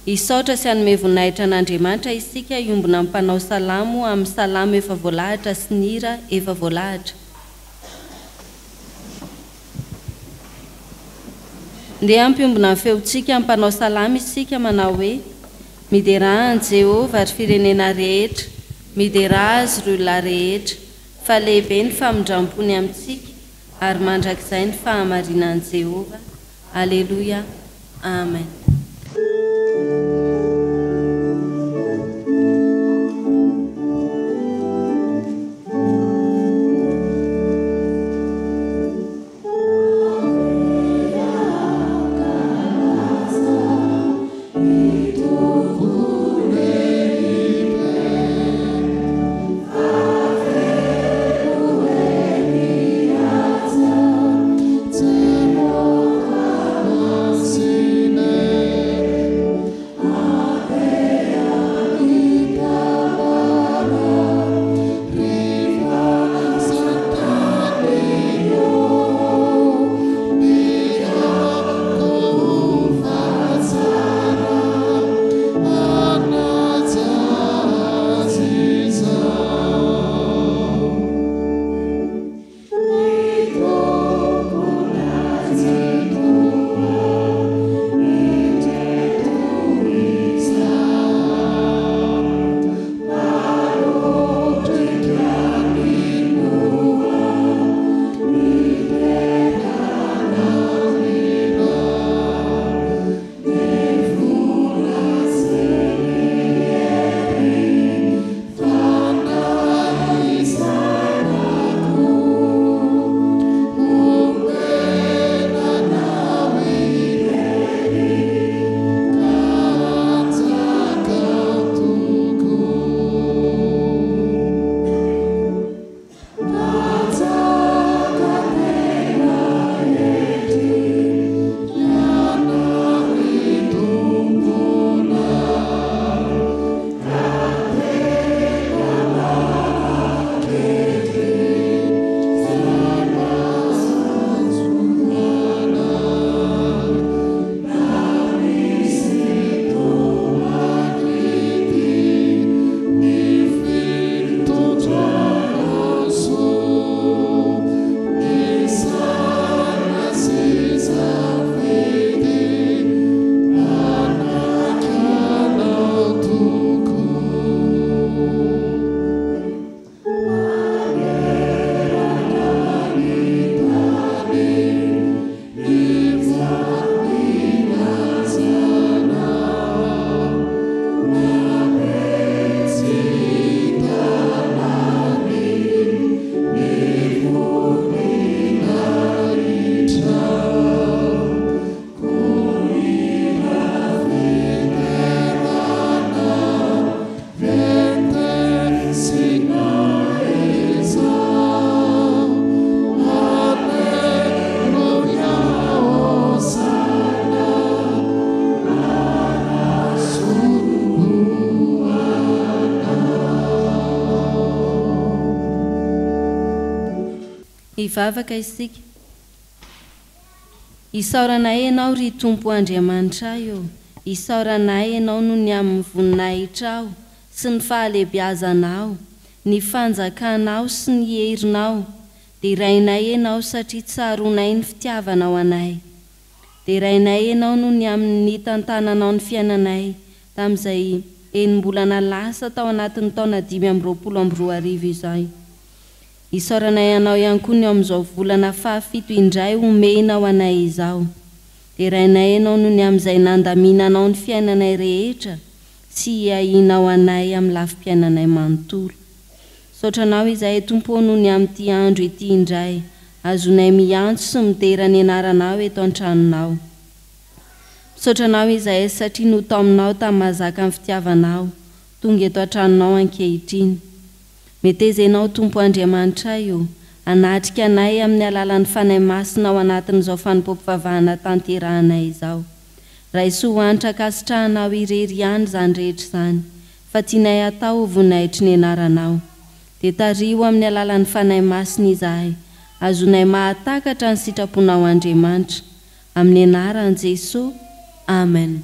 Isaotra sy anome voninahitra an'Andriamanitra isika iombona ampanao salamo amin'ny salamo efa voalahatra sy nira efa voalahatra. Ndeha ampiombona amin'ny feontsika ampanao salamo isika manao hoe: miderahan Jehova ary firenena rehetra, mideraha azy ry olona rehetra, fa lehibe ny famindram-pony amintsika ary mandrakizay ny fahamarinan'i Jehova. Alleluia. Amen. Ivavaka isika. Isaoranay ianao ry Tompo Andriamanitra io, isaoranay ianao no ny amin'ny voninahitranao sy ny fahalebiazanao, ny fanjakanao sy ny herinao. Dia rainay ianao satria tsaronay ny fitiavanao anay. Dia rainay ianao no ny amin'ny tantananao ny fiainanay tamin'izay enim-bolana lasa tao anatin'ny taona 522 izay. Isaoranay ianao ihany koa ny amin'izao volana fahafito indray omenao anay izao. Dia rainay ianao no ny amin'izay nandaminanao ny fiainanay rehetra sy hiahinao anay amin'ny lafim-piainanay manontolo. Saotranao izay Tompo no ny amin'ity andro ity indray, azonay miantso sy midera ny anaranao eto an-tranonao. Saotranao izay satria no taminao tamin'ny mahazaka amin'ny fitiavanao, tonga eto an-tranonao ankehitriny. Metezenao Tompo Andriamanitra io, anatrika anay amin'ny alalan'ny fanahy masina ao anatin'izao fanompom-pivavahana tanterahanay izao. Raisoa antra kasitrahanao irery ihany zany rehetra zany, fa tianay atao voninahitry ny anaranao. Dia tario amin'ny alalan'ny fanahy masina izahay, azonay mahatakatra ny sitraponao Andriamanitra. Amin'ny anaran'i Jesosy. Amen.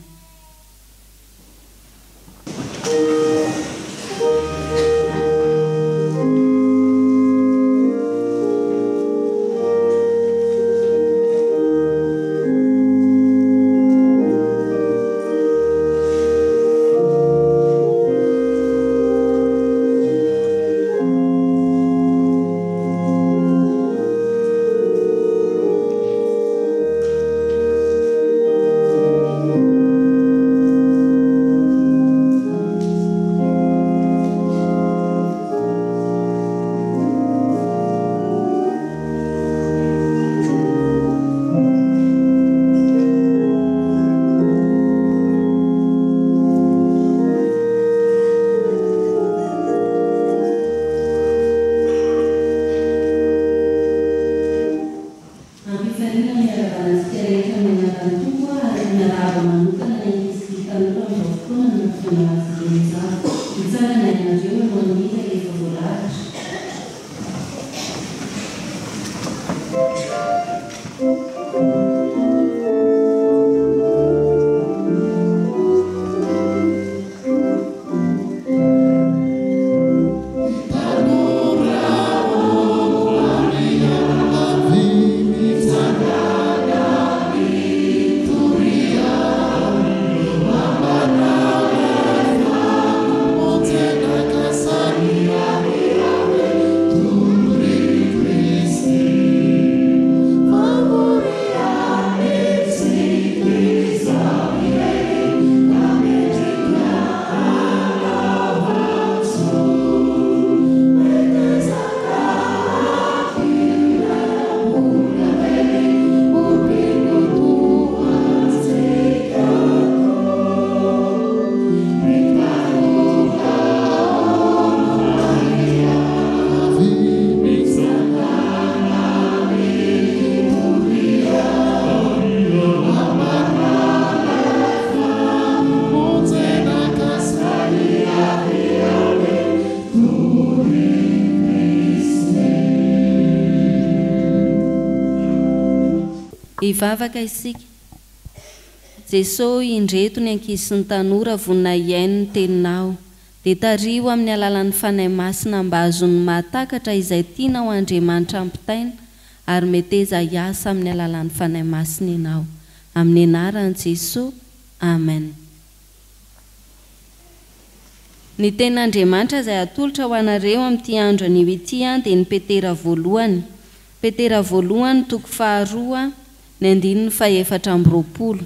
Ivavaka isika. Jesosy indreto ny ankizy sy ny tanora vonina iaino ny teninao, dia tario amin'ny alalan'ny fanahy masina mba azon'ny mahatakatra izay tianao Andriamanitra ampitaina ary meteza hiasa amin'ny alalan'ny fanahy masina ianao. Amin'ny anaran'i Jesosy, amen. Ny tenin'Andriamanitra izay atolotra ho anareo amin'ity andro anio ity dia ny Petera voalohany. Petera voalohany toko 2 ny 4:20.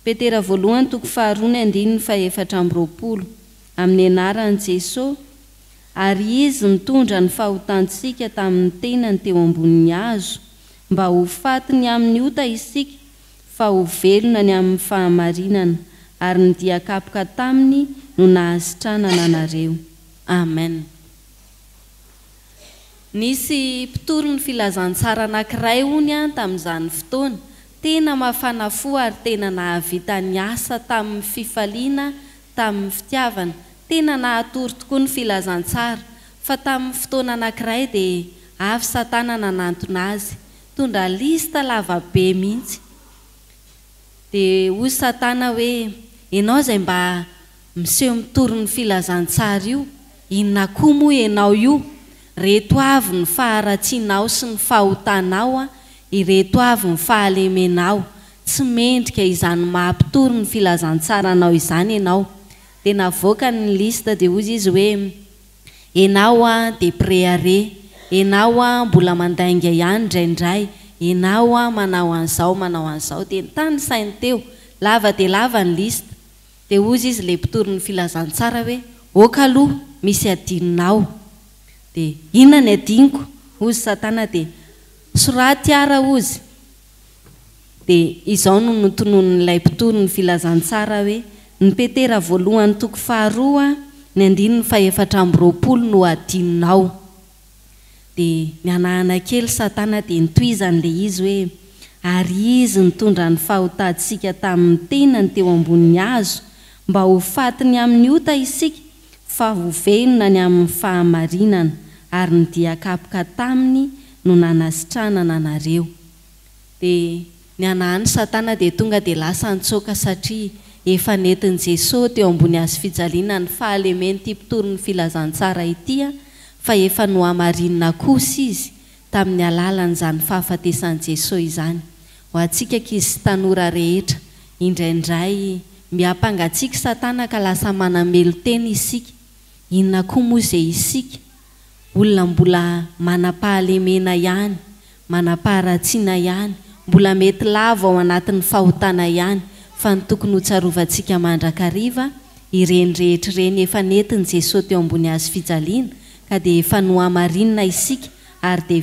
Petera voalohany toko 2 ny 4:20. Amin'ny anaran'i Jesosy, ary izy nitondra ny fahotantsika tamin'ny tenany teo ambonin'ny hazo, mba ho fatiny amin'ny ota isika, fa ho velona ny amin'ny fahamarinana, ary nidiakapoka taminy no nahasitranana anareo. Amen. Nisy mpitory ny filazantsara anankiray hony tamin'izany fotoana, tena mafana fo ary tena nahavita ny asa tamin'ny fifaliana, tamin'ny fitiavana, tena nahatory tokoa ny filazantsara. Fa tamin'ny fotoana anankiray dia avy Satana nanantona azy, tondra lista lava be mihitsy. Dia hoy Satana hoe, ianao izay mba miseho mitory ny filazantsara io, inona koa moa ianao io? Reto avy ny faharatsianao sy ny fahotanao, ireto avy ny fahalemenao. Tsy mendrika izany mampitory ny filazantsara anao izany ianao. Dia navoaka ny lista dia hoy izy hoe, ianao dia préare, ianao mbola mandainga ihany indraindray, ianao manao an'izao manao an'izao. Dia nitany sainy teo, lava dia lava ny lista. Dia hoy izy le mpitory ny filazantsara hoe, oka aloha misy adinonao. Dia inona ny adiniko? Hoy Satana. Dia soraty ara ozy. Dia izao no notonon'ilay mpitory ny filazantsara hoe, ny Petera voalohany toko 2 ny 4:20 no adinonao. Dia nianahana kely Satana dia nitoizan'ilay izy hoe, ary izy nitondra ny fahotantsika tamin'ny tenany teo ambonin'ny hazo, mba ho fatiny amin'ny ota isika, fa ho velona ny amin'ny fahamarinana, ary nidiakapoka taminy no nanasitranana anareo. Dia nianahany Satana dia tonga dia lasa nitsoaka satria efa nentin'i Jesosy teo ambony hazo fijaliana ny fahalemeny mpitory ny filazantsara ity, fa efa no hamarinina kosa izy tamin'ny alalan'izany fahafatesan'i Jesosy izany. Ho antsika ankizy sy tanora rehetra, indraindray miampangatsiaka Satana ka lasa manamelo teny isika. Inona koa moa izay isika? Olona mbola manam-pahalemena ihany, manam-paharatsiana ihany, mbola mety lava ao anatin'ny fahotana ihany, fa ny tokony ho tsarovantsika mandrakariva ireny rehetra ireny efa nentin'i Jesosy teo ambony hazo fijaliana, ka dia efa no hamarinina isika ary dia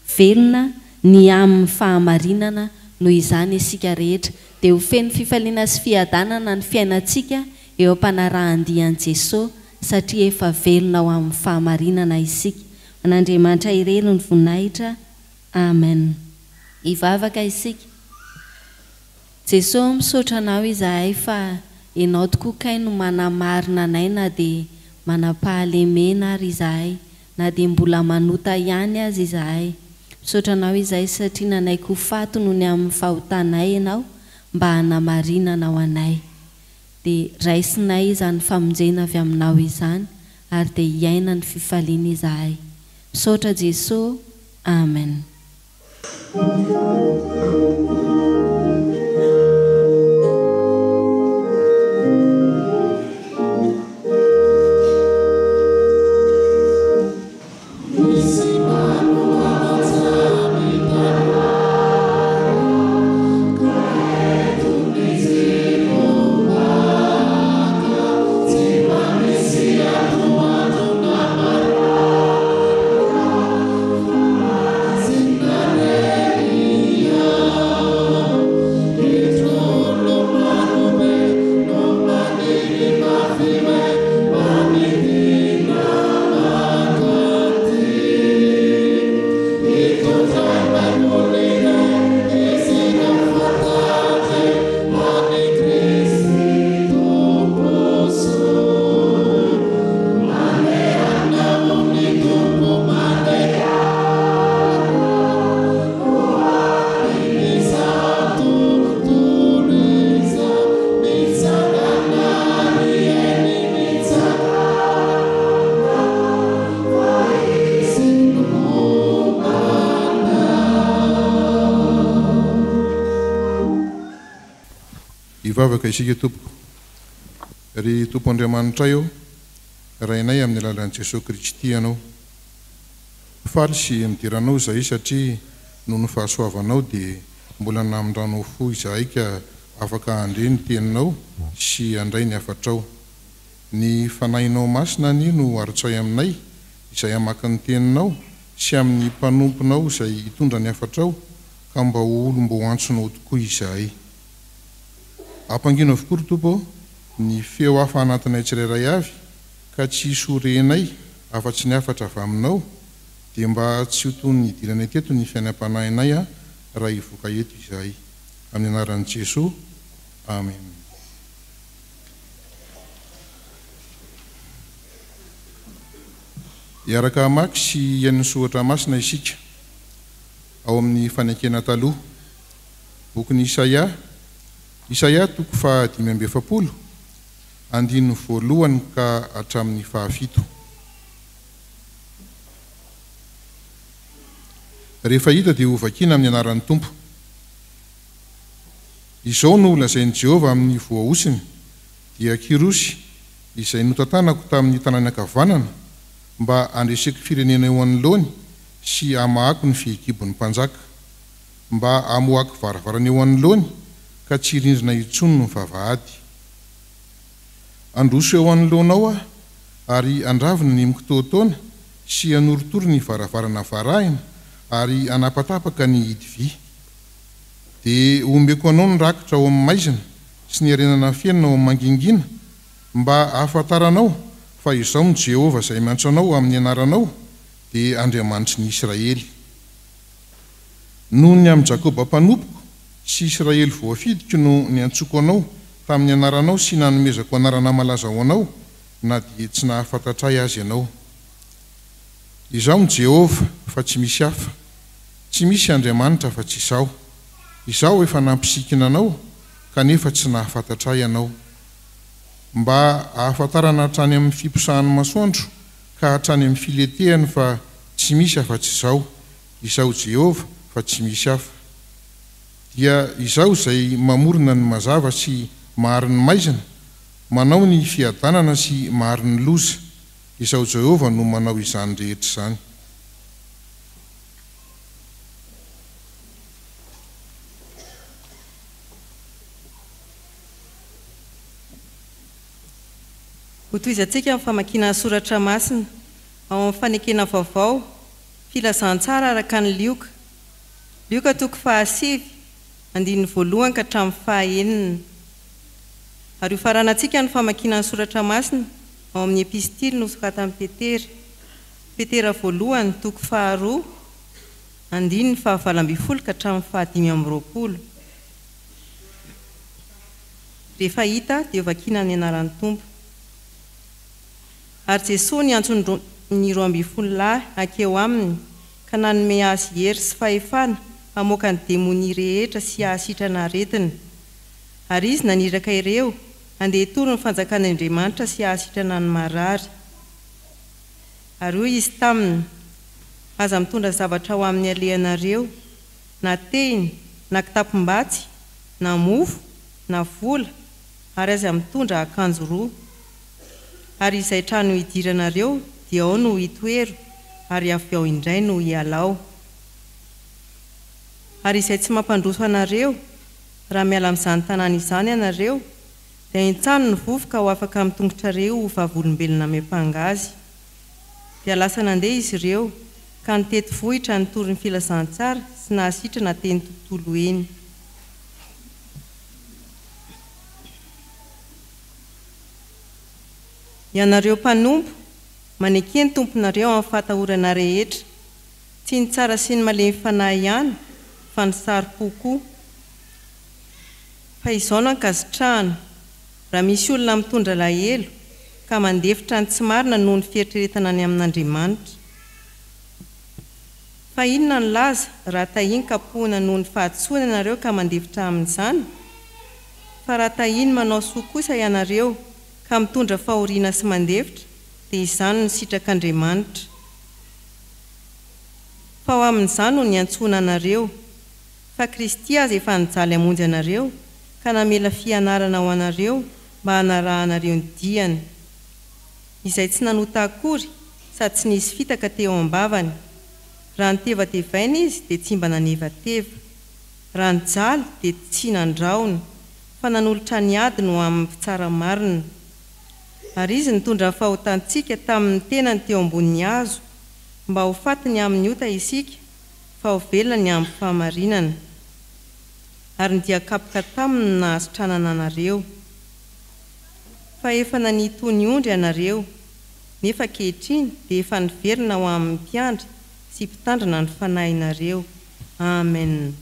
velona ny amin'ny fahamarinana noho izany isika rehetra. Dia ho feno fifaliana sy fiadanana ny fiainantsika eo am-panarahan-dian'i Jesosy, satria efa velona ao amin'ny fahamarinana isika. An'Andriamanitra irelo ny voninahitra. Amen. Ivavaka isika. Jesosy misaotra anao izahay fa ianao tokoa kay no manamarina anay na dia manam-pahalemena ary izahay na dia mbola manota ihany azy izahay. Misaotra anao izahay satria nanaiko fato no ny amin'ny fahotanay ianao mba hanamarinana ao anay. Dia raisinay izany famonjena avy aminao izany ary dia hiaina ny fifaliana izahay. Misaotra Jesosy. Amen. Ivavaka isika tompoko ry Tompo Andriamanitra io rainay amin'ny alalan'i Jesosy Kristy anao faly sy midiranao izahay satria noho ny fahasoavanao dia mbola namindranao fo izahay ka afaka andre ny teninao sy andray ny afatrao. Ny fanahinao masina ny no arotsay aminay izay hamaky ny teninao sy amin'ny mpanomponao izay hitondra ny afatrao ka mba ho olo mba ho antsonao tokoa izahay. Ampangino avokoa Tompo ny feo hafa anatinay tsirairay avy ka tsy sorenay afa-tsy ny afatra avy aminao dia mba tsy ho toy ny idiranay teto ny fiainam-panahinay raha hivoaka eto izahay. Amin'ny anaran'i Jesosy. Amen. Iaraka hamaky sy hiain'ny soratra masina isika ao amin'ny fanekena taloha bokin'i Isaia toko fa 5 andiny voalohany ka hatramin'ny 7. Rehefa hita dia ho vakiana amin'ny anaran'ny Tompo. Izao no lazain'i Jehovah amin'ny voaosiny dia Kirosy izay notantanako tamin'ny tanàna ankavanana mba andreseko firenena eo anoloany sy hamahako ny fehikibon'ny mpanjaka mba hamohako varavarana eo anoloany ka tsy rindrina intsony no vavahady. Androso eo anoloanao ary andravina ny mikitoatoana sy anorotoro ny varavarana varahina ary anapatapaka ny hidy vy. Dia ombeko anao ny rakitra ao amin'ny maizina sy ny arenana fiainana ao amin'ny mangingina mba ahafantaranao fa izao ny Jehovah izay miantso anao amin'ny anaranao dia Andriamanitry ny Israely. Noho ny amin'ny Jakoba mpanompoka sy Israely voafidiko no niantsoko anao tamin'ny anaranao sy nanomezako anarana malaza ho anao na dia tsy nahafantatray azy ianao. Izao ny Jehovah fa tsy misy hafa, tsy misy Andriamanitra fa tsy izao. Izao efa nampisikina anao kanefa tsy nahafantatray ianao. Mba ahafantarana hatrany amin'ny fimposahan'ny masoandro ka hatrany amin'ny filetehany fa tsy misy hafa tsy izao. Izao Jehovah fa tsy misy hafa. Dia izao izay mamorona ny mazava sy mahary ny maizina, manao ny fiadanana sy mahary ny loza. Izao Jehovah no manao izany rehetra izany. Ho toizantsika amin'ny famakiana soratra masina ao amin'ny fanekena vaovao filazantsara araka ny lioka. Lioka toko 7 andiny voalohany ka hatramin'ny 9. Ary ho faranantsika ny famakiana ny soratra masina ao amin'ny epistily nosoratan'i Petera. Petera voalohany toko 2 andiny 9 ka hatramin'ny 10. rehefa hita dia vakiana ny anaran'ny tompo. Ary Jesosy ny antsony roa amby folo lahy akeo aminy ka nanome azy hery sy fahefana hamoaka ny demonia rehetra sy hahasitrana aretina. Ary izy naniraka ireo andeha toro ny fanjakan'Andriamanitra sy hahasitrana ny marary. Ary hoy izy taminy, aza mitondra zavatra ho amin'ny alehanareo, na teny, na kitapom-batsy, na mofo, na vola, ary aza mitondra akanjo roa. Ary izay trano hidiranareo dia ao no hitoero, ary avy ao indray no hialao. Ary izay tsy mampandroso anareo, raha miala amin'izany tanàna izany ianareo, dia intsano ny vovoka ho afaka mitongotrareo ho vavolombelona miampangazy. Dia lasa nandeha izy ireo, ka nitety vohitra ny tory ny filazantsara sy nahasitrana teny tontolo eny. Ianareo mpanompo, manekeny tomponareo amin'ny fahatahorana rehetra, tsy ny tsara sy ny malemy fanahy ihany, fa ny saro-po koa. Fa izao no ankasitrahana, raha misy olona mitondra lahelo ka mandefitra ny tsy marina noho ny fieritreretana ny amin'Andriamanitra. Fa inona ny laza raha tahiny kapohana noho ny fahatsoana ianareo ka mandefitra amin'izany? Fa raha tahiny manao soa kosa ianareo ka mitondra fahoriana sy mandefitra, dia izany no sitrak'Andriamanitra. Fa ho amin'izany no niantsoana anareo, fa Kristy aza efa nijaly hamonjy anareo ka namela fianarana ho anareo mba hanarahanareo ny diany, izay tsy nanota akory sady tsy nisy fitaka teo am-bavany. Raha nitevatevaina izy dia tsy mba nanevateva, raha nijaly dia tsy nandraona, fa nanolotra ny ady no amin'ny fitsara marina. Ary izy nitondra ny fahotantsika tamin'ny tenany teo ambonin'ny hazo, mba ho fatiny amin'ny ota isika, fa ho velona ny amin'ny fahamarinana. Ary nidiakapoka taminy nahasitranana anareo. Fa efa nanitony ondry ianareo, nefa ankehitriny dia efa niverina ho amin'ny mpiandry sy mpitandrina ny fanahinareo. Amen.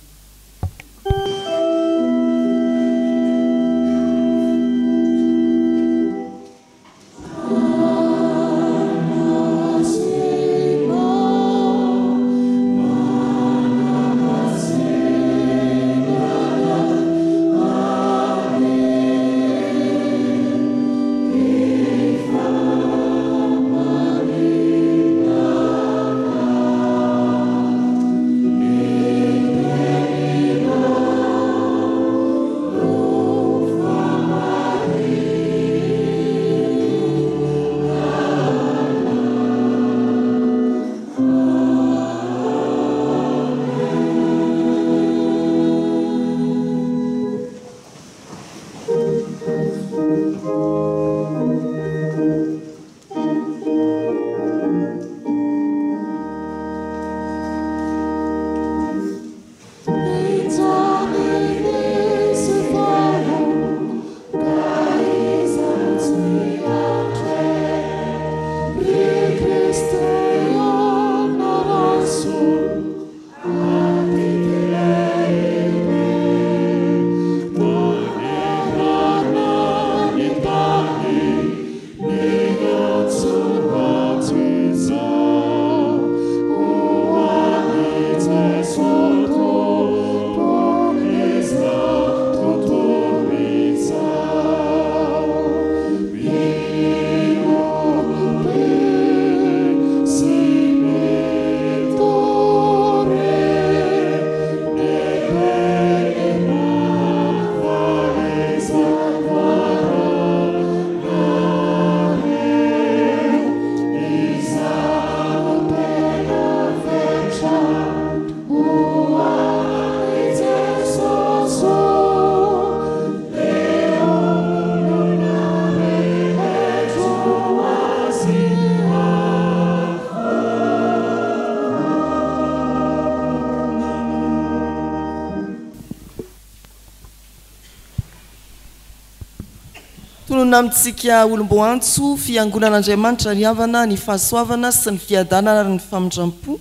Tonona amintsika olomboantso fiangonan'Andriamanitra ny havana ny fahasoavana sy ny fiadanana ary ny famindrampo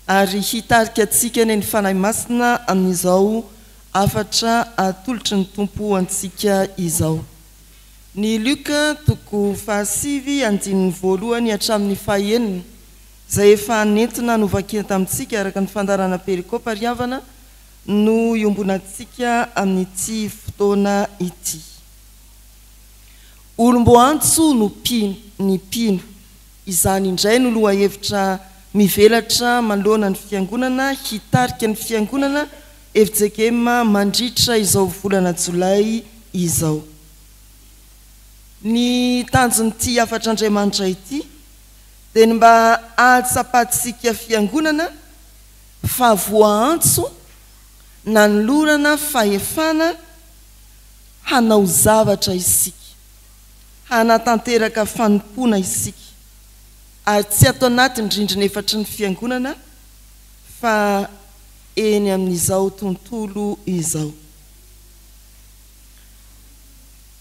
ary hitarika antsika ny fanahy masina amin'izao afatra atolotry ny tompo antsika izao. Ny Luka toko fahasivy andininy voalohany hatramin'ny fahaenina zay efa nentina novakena tamintsika araka ny fandarana perikopa riavana no iombonantsika amin'ity fotoana ity. Olombo antso no ny pino, izany indray no lohahevitra mivelatra manoloana ny fiangonana, hitarika ny fiangonana Efjekema mandritra izao volana Jolay izao. Ny tanjon'ity afatr'Andriamanitra ity dia ny mba ahatsapatsika fiangonana fa voaantso nanolorana fahefana hanao zavatra isika, hanatanteraka fanompona isika, ary tsy atao anaty ny rindrina efatry ny fiangonana fa eny amin'izao tontolo izao.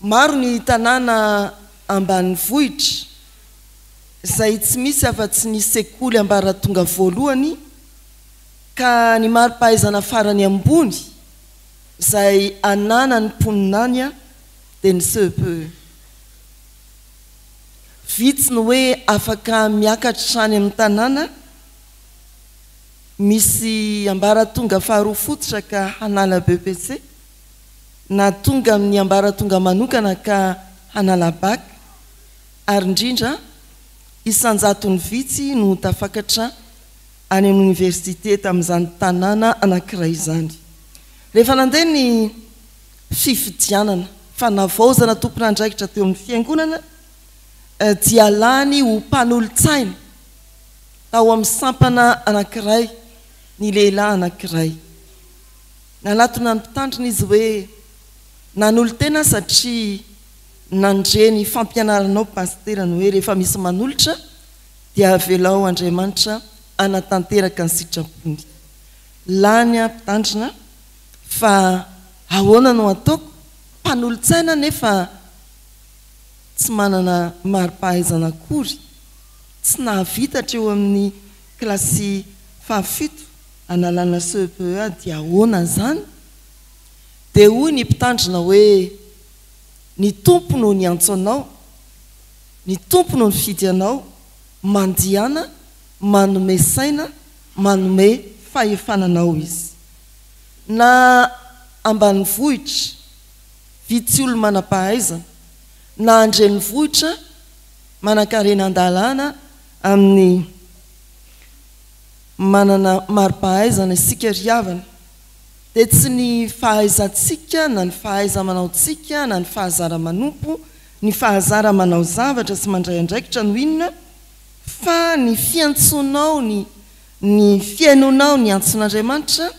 Maro ny tanàna ambanivohitra zay tsy misy afa-tsy ny sekoly ambaratonga voalohany, ka ny mari-pahaizana farany ambony zay anana ny mponinany dia ny CEPE. Vitsy ny hoe afaka miakatra any amin'ny tanàna misy ambaratonga faharoa fototra ka hanala BPC, na tonga amin'ny ambaratonga manokana ka hanala bac, ary indrindra isanjatony vitsy no tafakatra any amin'ny université tamin'izany tanàna anankiray izany. Rehefa nandeha ny fifidianana fanavaozana tompon'andraikitra teo amin'ny fiangonana dia lany ho mpanolo-tsaina tao amin'ny sampana anankiray ny lehilahy anankiray. Nalatona ny mpitandrina izy hoe nanolo tena satria nandreny fampianaranao pasterany hoe rehefa misy manolotra dia avelao Andriamanitra anatanteraka ny sitrapony. Lany mpitandrina fa ahoana no ataoko, mpanolo-tsaina nefa tsy manana mari-pahaizana akory, tsy nahavitatra eo amin'ny klasy fahafito analana CEPE dia ahoana zany? Dia hoy ny mpitandrina hoe ny tompo no ny antso anao, ny tompo no ny fidy anao, mandihana, manome saina, manome fahefananao izy. Na ambanivohitra vitsy olo manam-pahaizana, na andrenivohitra manan-karena an-dalàna amin'ny manana mari-pahaizana isika riavana, dia tsy ny fahaizantsika na ny fahaiza manaotsika na ny fahazara manompo, ny fahazara manao zavatra sy mandray andraikitra no inona, fa ny fiantsonao, ny fiainonao ny antson'Andriamanitra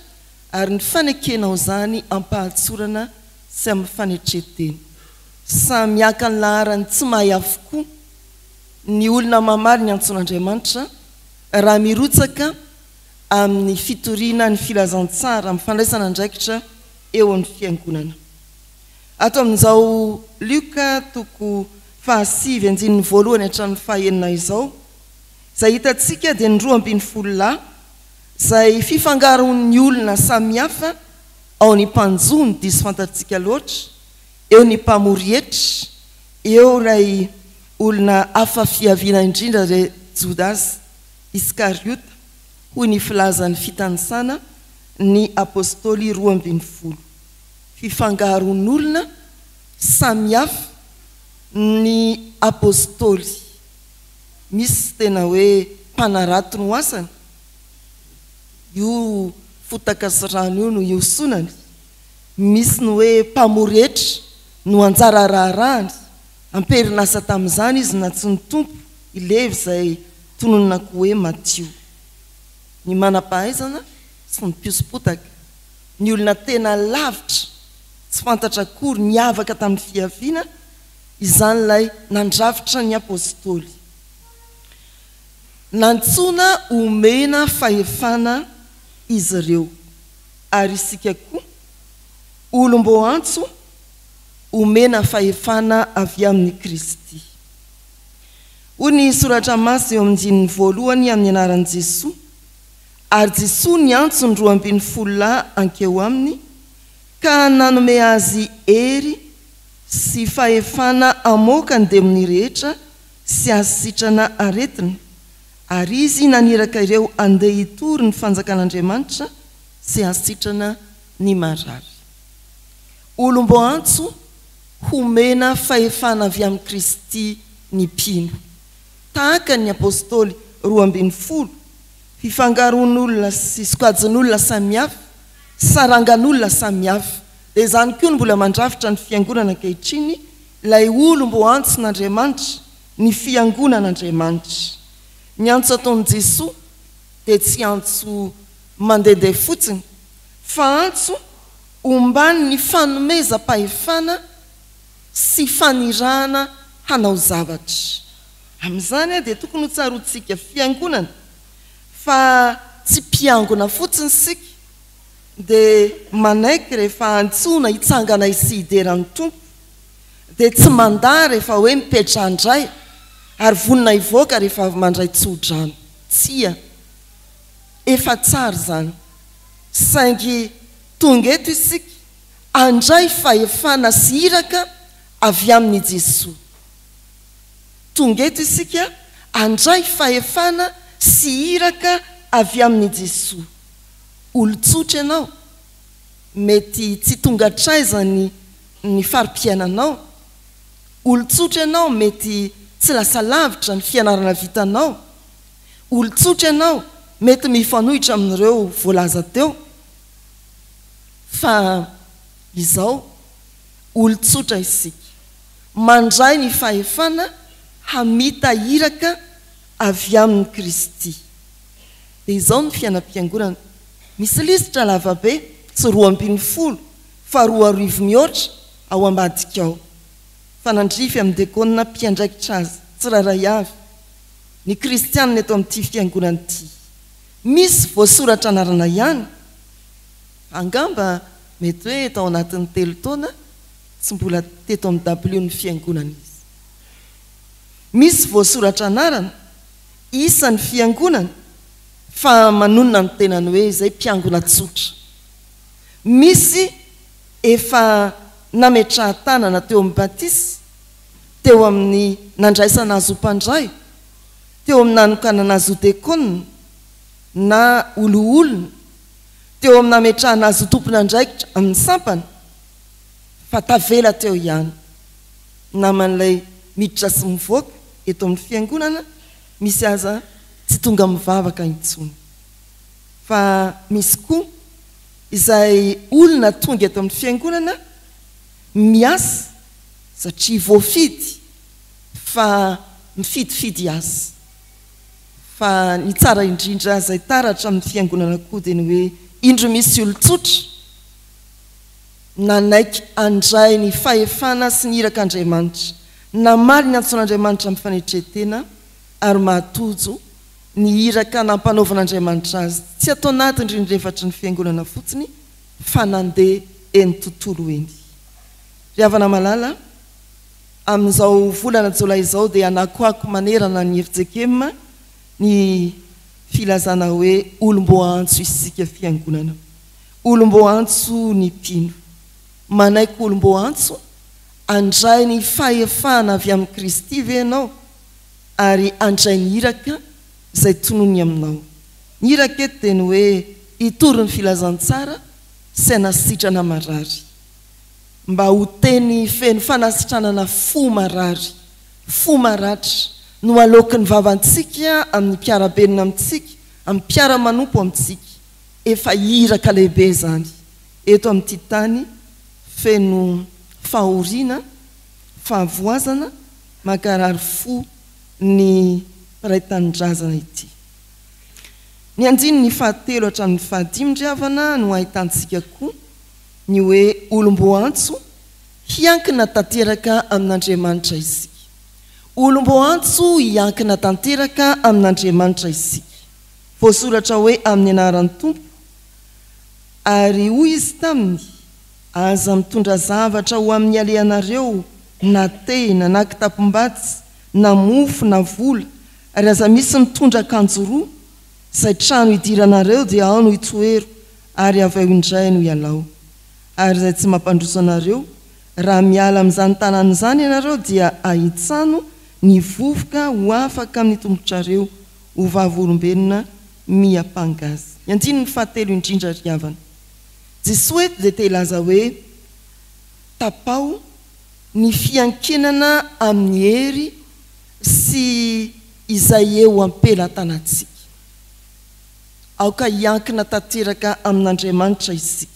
ary ny fanekenao zany ampahatsorana sy amin'ny fanetretena. Samy aka ny laharany tsy mahay avokoa ny olona mamaly ny antson'Andriamanitra raha mirotsaka amin'ny fitoriana ny filazantsara amin'ny fandraisana andraikitra eo amin'ny fiangonana. Ato amin'izao Luka toko fahasivy andininy voalohany hatramin'ny fahaenina izao, zay hitantsika dia ny 12 zay fifangaron'ny olona samihafa, ao ny mpanjo ny diso fantatsika loatra, eo ny mpamorietra, eo ray olona hafa fiaviana indrindra ray Judas Iskariota, hoy ny filazan'ny fitanisana ny apôstôly 12. Fifangaron'olona samihafa ny apôstôly, misy tena hoe mpanarato no asany, io fotaka sy rano io no iosonany, misy ny hoe mpamoretra no anjara raharahany, amperinasa tamin'izany izy na tsy ny tompo ilevy zay tonononako hoe Matio. Ny manam-pahaizana sy ny mpiosopotaka, ny olona tena lavitra tsy fantatra akory niavaka tamin'ny fiaviana, izany lay nandravitra ny apôstôly. Nantsona omena fahefana izy ireo, ary isika koa olombo antso omena fahefana avy amin'ny Kristy. Hoy ny soratra masina eo amin'ny 1 amin'ny anaran'i Jesosy, ary Jesosy ny antso ny 12 lahy ankeo aminy, ka nanome azy hery sy fahefana amokany dia amin'ny rehetra sy azy sitrana aretina ary izy naniraka ireo andeha hitory ny fanjakan'Andriamanitra sy azy sitrana ny marary. Olombo antso homena fahefana avy amin'ny Kristy ny mpino tahaka ny apôstôly 12 fifangaron'olona sy sokajin'olona samihafa sarangan'olona samihafa dia izany koa no mbola mandrafitra ny fiangonana ankehitriny ilay olombo antso n'Andriamanitra ny fiangonan'Andriamanitra. Ny antso ataon'i Jesosy dia tsy antso mandehandeha fotsiny fa antso ombany ny fanomezam-pahefana sy fanirahana hanao zavatra. Amin'izany dia tokony ho tsaroantsika fiangonana fa tsy mpiangona fotsiny sika dia manaiky rehefa antsoina hitsangana isideran'ny tompo dia tsy mandà rehefa hoe mipetra andray ary vonina ivoaka rehefa mandray tsodrano. Tsia efa tsara zany saingy tonga eto isika andray fahefana sy iraka avy amin'ny Jesosy. Tonga eto isika andray fahefana sy iraka avy amin'ny Jesosy. Olon-tsotra ianao mety tsy tonga traizany ny farim-piainanao. Olon-tsotra ianao mety tsy lasa lavitra ny fianarana vitanao. Olon-tsotra ianao mety mifanohitra amin'ireo voalaza teo. Fa izao olon-tsotra isika mandray ny fahefana hamita iraka avy amin'ny Kristy. Dia izao ny fiainam-piangonana misy lisitra lavabe tsy 12 fa 12 mihoatra ao ambadika ao. Fanandrify amin'ny dekona mpiandraikitra azy tsiraray avy ny kristianina eto amin'ity fiangonana ity. Misy voasoratra anarana ihany angamba mety hoe tao anatin'ny 3 taona tsy mbola teto amin'ny W ny fiangonana izy. Misy voasoratra anarana isan'ny fiangonana fa manonona ny tenany hoe izay mpiangona tsotra. Misy efa nametrahan-tanana teo amin'ny batisy, teo amin'ny nandraisana azy ho mpandray, teo amin'ny nanokanana azy ho dekona na olo-olona, teo amin'ny nametrahana azy ho tompon'andraikitra amin'ny sampana, fa tavela teo ihany. Naman'ilay miditra sy mivoaka eto amin'ny fiangonana misy aza tsy tonga mivavaka intsony. Fa misy koa izay olona tonga eto amin'ny fiangonana miasa satria voafidy fa mifidifidy asa. Fa ny tsara indrindra izay taratra amin'ny fiangonana koa dia ny hoe indro misy olon-tsotra nanaiky andray ny fahefana sy ny irak'Andriamanitra, namaly ny antson'Andriamanitra amin'ny fanetretena ary mahatojo ny iraka nampanaovan'Andriamanitra azy tsy atao anaty indrindra-efatry ny fiangonana fotsiny fa nandeha eny tontolo eny. Ry havana malala, amin'izao volana Jolay izao dia anakoako manerana ny FJKM ny filazana hoe olombo antso isika fiangonana. Olombo antso ny mpino, manaiky olombo antso andray ny fahefana avy amin'ny Kristy ve ianao ary andray ny iraka izay tonony aminao. Ny iraka eto dia ny hoe hitory ny filazantsara sy hanasitrana marary, mba ho teny feno fanasitranana fo marary, fo maratra no aloky ny vavantsika amin'ny mpiarabenina amintsika, amin'ny mpiara-manompo amintsika. Efa iraka lehibe zany eto amin'ity tany, feno fahoriana, fahavoazana, makarary fo ny ray-tanindrazana ity. Ny andiny ny 7 hatramin'ny 5 ry havana no ahitantsika koa ny hoe olombo antso hiankina tanteraka amin'Andriamanitra isika. Olombo antso hiankina tanteraka amin'Andriamanitra isika. Voasoratra hoe amin'ny anaran'ny Tompo, ary hoy izy taminy, aza mitondra zavatra ho amin'ny alehanareo na tena na kitapom-batsy na mofo na vola, ary aza misy mitondra akanjo roa, izay trano hidiranareo dia ao no hitoero ary avy ao indray no hialao. ary izay tsy mampandroso anareo raha miala amin'izany tanàna izany ianareo dia ahitsano ny vovoka ho afaka amin'ny tombotrareo ho vavolombelona miapangazy. Iandiny ny fahatelo indrindra ry havana. Jesoa eto dia te hilaza hoe tapao ny fiankinana amin'ny hery sy izay eo ampelatanantsika. Aoka hiankina tanteraka amin'Andriamanitra isika.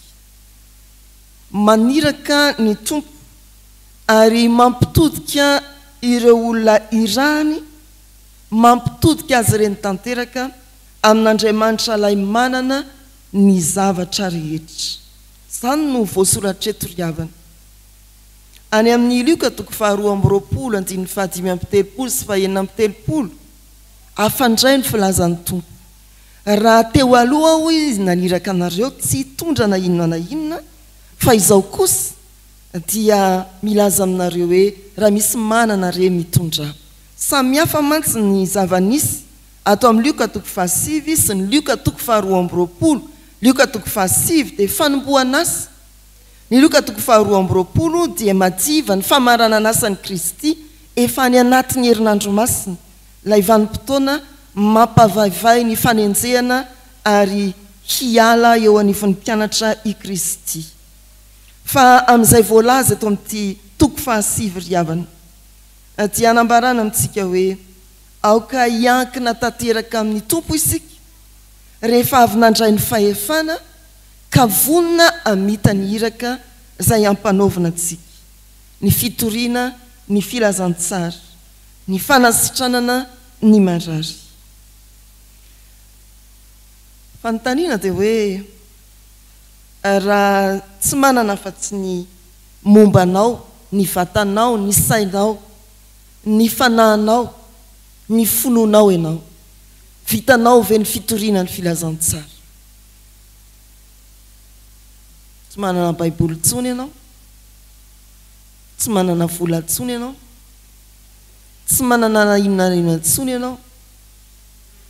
Maniraka ny tompo ary mampitodika ireo olona irany, mampitodika azy ireny tanteraka amin'Andriamanitra ilay manana ny zavatra rehetra. Izany no voasoratra eto ry havana. Any amin'ny Luka 2:2-5-telopolo sy 9-telopolo afandray ny filazan'ny tompo. Raha teo aloha aho izy naniraka anareo tsy hitondra na inona na inona, fa izao kosa dia milaza aminareo hoe raha misy manana re mitondra. Samy hafa mantsy ny zava-nisy ato amin'ny Luka 5 sy ny Luka 2:20. Luka 5 dia fanombohana asa. Ny Luka 2:20 dia madiva ny famarana n'asan'i Kristy efa any anatin'ny herinandro masina. Ilay vanim-potoana mampavaivay ny fanenjehana ary hiala eo anivon'ny mpianatra i Kristy. Fa amin'izay voalaza eto amin'ity 5 ry havana dia hanambarana amintsika hoe aoka hiankina tanteraka amin'ny tompo isika rehefa avy nandray ny fahefana ka vonina amita ny iraka izay ampanaovina antsika, ny fitoriana, ny filazantsara, ny fanasitranana, ny marary. Fanontaniana dia hoe raha tsy manana afa-tsy ny mombanao, ny vatanao, ny sainao, ny fanahinao, ny fononao ianao, vitanao ve ny fitoriana, ny filazantsara? Tsy manana baiboly intsony ianao, tsy manana vola intsony ianao, tsy manana inona intsony ianao,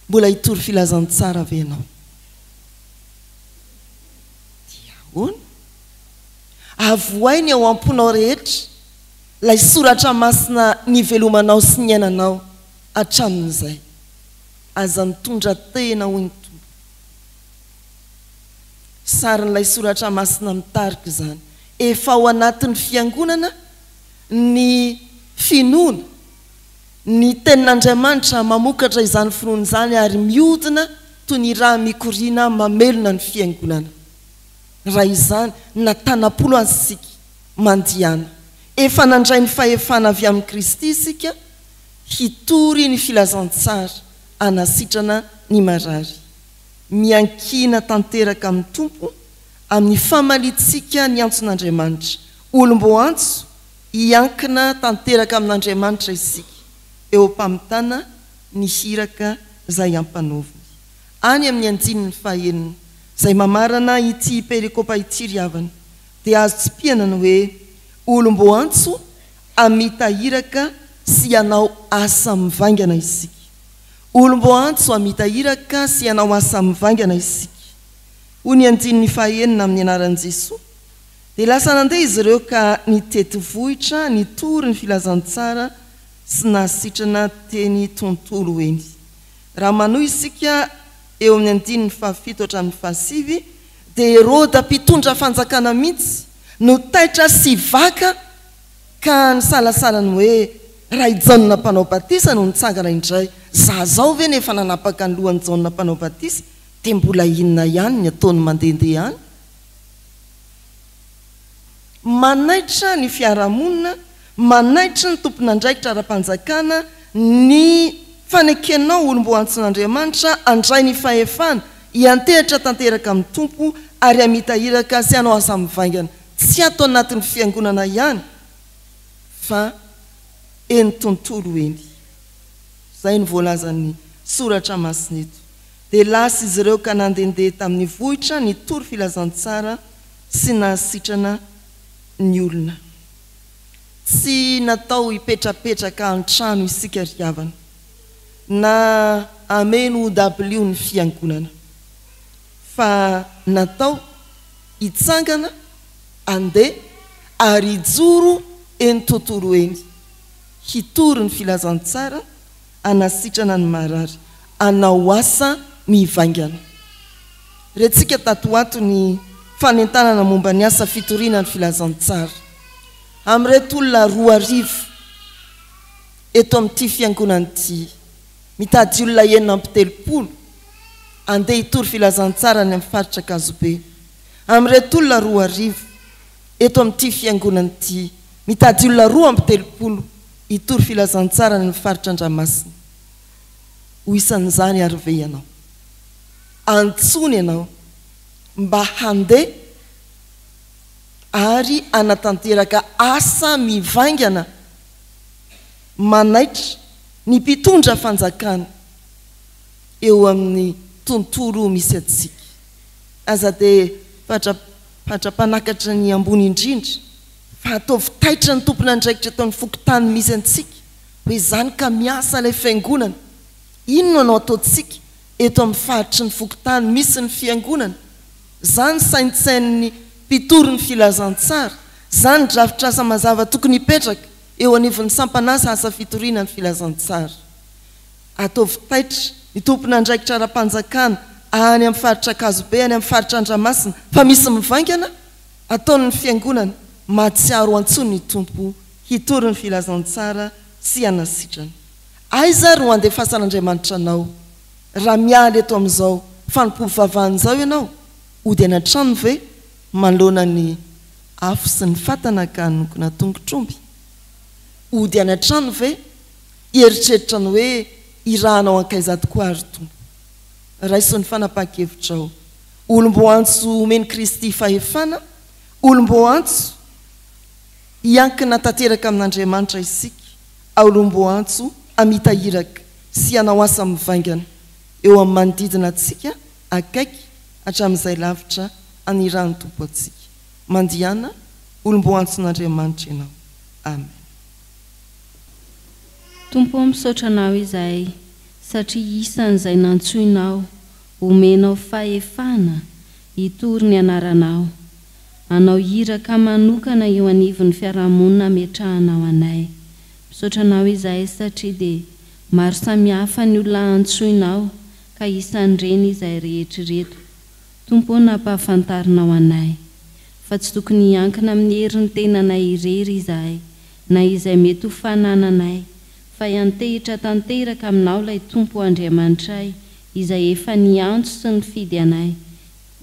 mbola hitory filazantsara ve ianao? Diahoana avoainy ao amponao rehetra lay soratra masina ny velomanao sy ny ainanao hatramin'izay aza mitondra tena hoy ny tompo. Sarin'ilay soratra masina mitarika izany efa ao anatin'ny fiangonana ny finoana, ny tenin'Andriamanitra mamokatra izany finoana izany ary mihodina toy ny raha mikoriana mamelona ny fiangonana. Raha izany natanam-polo azysika mandihana efa nandray ny fahefana avy amin'ny Kristy isika hitory ny filazantsara, anasitrana ny marary, miankina tanteraka amin'ny tompo amin'ny famalitsika ny antson'Andriamanitra. Olom-bo antso hiankina tanteraka amin'Andriamanitra isika eo ampamitana ny hiraka izay ampanaoviny. Any amin'ny andininy fahaenina izay mamarana ity perikopa ity ry havana dia azo tsipiana ny hoe olom-bo antso amita hiraka sy hanao asa mivaingana isika. Olom-bo antso amita hiraka sy hanao asa mivaingana isika. Hoy ny andininy fahaenina amin'ny anaran'i Jesosy dia lasa nandeha izy ireo ka nitety vohitra, nitory ny filazantsara sy nasitrana teny tontolo eny. Raha manohy isika eo amin'ny andininy 7-5 dia Herôda mpitondra fanjakana mihitsy no taitra sy vaka ka nisalasalany hoe raha i Jaona mpanao batisa no nitsangana indray, zazao ve nefa nanapaka ny lohan'ny Jaona mpanao batisa dia mbola inona ihany ny ataony mandehandeha any? Manaitra ny fiarahamonina, manaitra ny tompon'andraikitra ara-panjakana ny fanekenao olom-bo antson'Andriamanitra andray ny fahefana hiantehitra tanteraka amin'ny tompo ary amita hiraka sy hanao asa mivaingana, tsy atao anatin'ny fiangonana ihany fa eny tontolo eny. Izay ny voalazan'ny soratra masina eto. Dia lasa izy ireo ka nandehandeha tamin'ny vohitra nitory filazantsara sy nahasitrana ny olona. Tsy natao hipetrapetraka an-trano isika ry havana na ameno OW ny fiangonana, fa natao hitsangana andeha ary ijoro eny tontolo eny hitory ny filazantsara anasitrana ny marary anao asa mivaingana retsika tatoato ny fanentanana momba ny asa fitoriana ny filazantsara amreto olona 2 eto amin'ity fiangonana ity mitady olona 9 andeha hitory filazantsara ny amin'ny faritra Kazobe amreto olona 2 eto amin'ity fiangonana ity mitady olona 2 hitory filazantsara ny amin'ny faritra Andramasina ho isan'izany ary ve ianao antsony ianao mba handeha ary anatanteraka asa mivaingana manaitra ny mpitondra fanjakana eo amin'ny tontolo misy atsika aza dia patrapanakatra ny ambony indrindra fa ataovy taitra ny tompona andraikitra ataon'ny fokotany misy antsika hoe izany ka miasa ilay fiangonana inona anao ataontsika eto amin'ny faritry ny fokotany misy ny fiangonana zany saintsain'ny mpitory ny filazantsara zany drafitra asa mazava tokony hipetraka eo anivon'ny sampanasa asa fitoriana ny filazantsara ataovy taitra ny tompona andraikitra ara-panjakana any amin'ny faritra Kazobe any amin'ny faritra Andramasina fa misy mivaingana ataon'ny fiangonana matsiaro antsony ny tompo hitory ny filazantsara sy anasitrana aiza ro andefasan'Andriamanitra anao raha mialy eto amin'izao fanompovavahan'izao ianao ody anatrano ve malona ny afo sy ny fatana ka noko natongotromby ody anatrano ve eritreritra ny hoe irahanao ankaiza tokoa ary tompo raisony fanapaha-kevitrao olombo antso omeny Kristy fahefana olombo antso iankina tanteraka amin'Andriamanitra isika olombo antso amitahiraka sy anao asa mivaingana eo amin'ny manodidina atsika akaiky hatramin'izay lavitra aniran'ny tompo atsika mandiana olombo antson'Andriamanitra ianao amen. Tompo misaotra anao izay satria isan'izay nantsoinao omenao fahefana hitory ny anaranao anao hiraka manokana eo anivon'ny fiarahamonina metrahanao anay misaotra anao izay satria dia maro samihafa ny olona antsoinao ka isan'ireny izay rehetrareto tompo nampahafantarinao anay fa tsy tokony hiankina amin'ny herin'ny tenanay irery izahay na izay mety ho fanananay fa hiantehitra tanteraka aminao ilay tompo Andriamanitray izay efa niantso sy nifidy anay